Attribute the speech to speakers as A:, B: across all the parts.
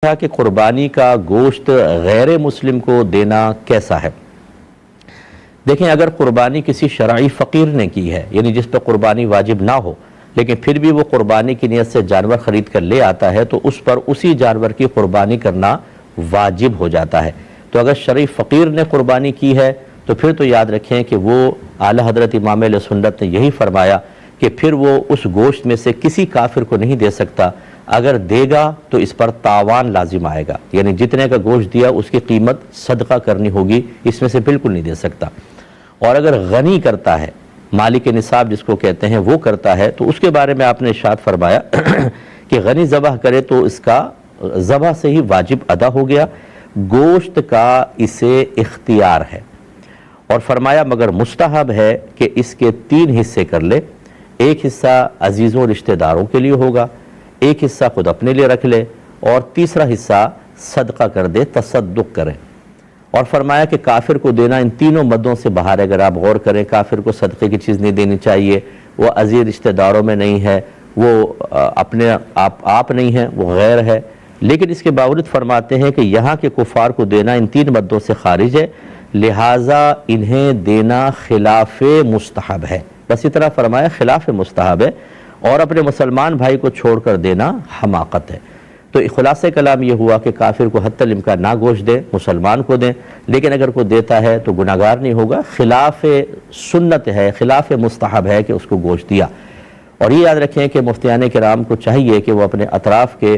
A: था कि कुर्बानी का गोश्त गैर मुस्लिम को देना कैसा है। देखें, अगर कुर्बानी किसी शरई फ़कीर ने की है, यानी जिस पर कुर्बानी वाजिब ना हो, लेकिन फिर भी वो कुर्बानी की नीयत से जानवर ख़रीद कर ले आता है, तो उस पर उसी जानवर की कुर्बानी करना वाजिब हो जाता है। तो अगर शरई फ़कीर ने कुर्बानी की है तो फिर तो याद रखें कि वो आला हज़रत इमाम अहले सुन्नत ने यही फरमाया कि फिर वो उस गोश्त में से किसी काफिर को नहीं दे सकता। अगर देगा तो इस पर तावान लाजिम आएगा, यानी जितने का गोश्त दिया उसकी कीमत सदका करनी होगी, इसमें से बिल्कुल नहीं दे सकता। और अगर गनी करता है, मालिक निसाब जिसको कहते हैं, वो करता है, तो उसके बारे में आपने इरशाद फरमाया कि गनी ज़बह करे तो इसका ज़बह से ही वाजिब अदा हो गया, गोश्त का इसे इख्तियार है। और फरमाया मगर मुस्तहब है कि इसके 3 हिस्से कर ले, एक हिस्सा अजीज़ों रिश्तेदारों के लिए होगा, एक हिस्सा खुद अपने लिए रख ले और तीसरा हिस्सा सदका कर दे, तसद्दुक करें। और फरमाया कि काफिर को देना इन तीनों मदों से बाहर है। अगर आप गौर करें, काफिर को सदक़े की चीज़ नहीं देनी चाहिए, वो अजीज़ रिश्तेदारों में नहीं है, वो अपने आप नहीं है, वो गैर है। लेकिन इसके बावजूद फरमाते हैं कि यहाँ के कुफ़ार को देना इन 3 मदों से खारिज है, लिहाजा इन्हें देना खिलाफ मुस्तहब है। बस इतना फरमाया, खिलाफ मुस्तहब है, और अपने मुसलमान भाई को छोड़कर देना हमाकत है। तो खुलासे कलाम ये हुआ कि काफिर को हत्तल इम्कान ना गोश्त दें, मुसलमान को दें, लेकिन अगर कोई देता है तो गुनाहगार नहीं होगा, खिलाफ सुन्नत है, खिलाफ मुस्तहब है कि उसको गोश्त दिया। और ये याद रखें कि मुफ्तियान किराम को चाहिए कि वो अपने अतराफ़ के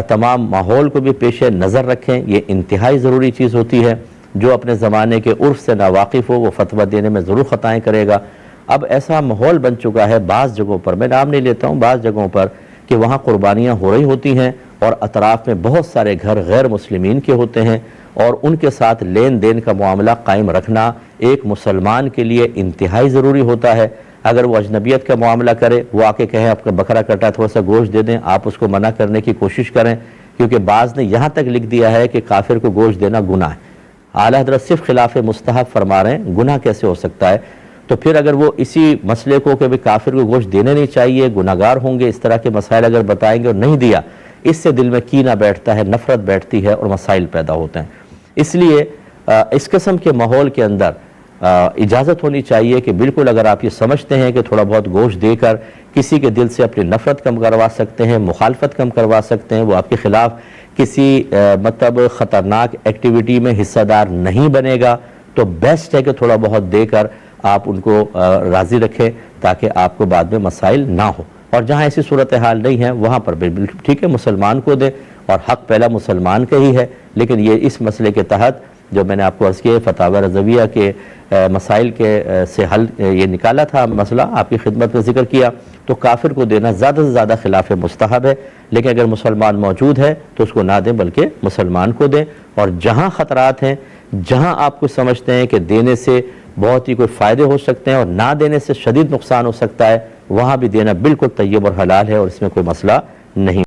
A: तमाम माहौल को भी पेश नज़र रखें। ये इंतहाई ज़रूरी चीज़ होती है। जो अपने ज़माने के उर्फ़ से नावाकिफ़ हो वो फतवा देने में ज़रूर ख़ताएँ करेगा। अब ऐसा माहौल बन चुका है बाज़ जगहों पर, मैं नाम नहीं लेता हूँ, बाज़ जगहों पर कि वहाँ कुर्बानियाँ हो रही होती हैं और अतराफ़ में बहुत सारे घर गैर मुस्लिमीन के होते हैं, और उनके साथ लेन देन का मामला कायम रखना एक मुसलमान के लिए इंतहाई ज़रूरी होता है। अगर वो अजनबियत का मामला करे, वो आके कहें आपका बकरा कटा, थोड़ा सा गोश्त दे दें, आप उसको मना करने की कोशिश करें, क्योंकि बाज़ ने यहाँ तक लिख दिया है कि काफिर को गोश्त देना गुनाह है। आला हज़रत सिर्फ खिलाफ मुस्तहब फरमा रहे हैं, गुनाह कैसे हो सकता है? तो फिर अगर वो इसी मसले को कि भाई काफिर को गोश्त देने नहीं चाहिए, गुनाहगार होंगे, इस तरह के मसाइल अगर बताएंगे और नहीं दिया, इससे दिल में कीना बैठता है, नफरत बैठती है और मसाइल पैदा होते हैं। इसलिए इस किस्म के माहौल के अंदर इजाज़त होनी चाहिए कि बिल्कुल अगर आप ये समझते हैं कि थोड़ा बहुत गोश्त देकर किसी के दिल से अपनी नफरत कम करवा सकते हैं, मुखालफत कम करवा सकते हैं, वो आपके ख़िलाफ़ किसी मतलब ख़तरनाक एक्टिविटी में हिस्सेदार नहीं बनेगा, तो बेस्ट है कि थोड़ा बहुत देकर आप उनको राज़ी रखें ताकि आपको बाद में मसाइल ना हो। और जहाँ ऐसी सूरत हाल नहीं है वहाँ पर बिल्कुल ठीक है, मुसलमान को दें, और हक़ पहला मुसलमान का ही है। लेकिन ये इस मसले के तहत जो मैंने आपको अर्ज़ किया, फतावा रज़विया के मसाइल के से हल ये निकाला था मसला, आपकी खिदमत में जिक्र किया, तो काफिर को देना ज़्यादा से ज़्यादा खिलाफ मुस्तहब है। लेकिन अगर मुसलमान मौजूद है तो उसको ना दें, बल्कि मुसलमान को दें। और जहाँ ख़तरात हैं, जहाँ आपको समझते हैं कि देने से बहुत ही कोई फ़ायदे हो सकते हैं और ना देने से शदीद नुकसान हो सकता है, वहाँ भी देना बिल्कुल तय्यब और हलाल है, और इसमें कोई मसला नहीं।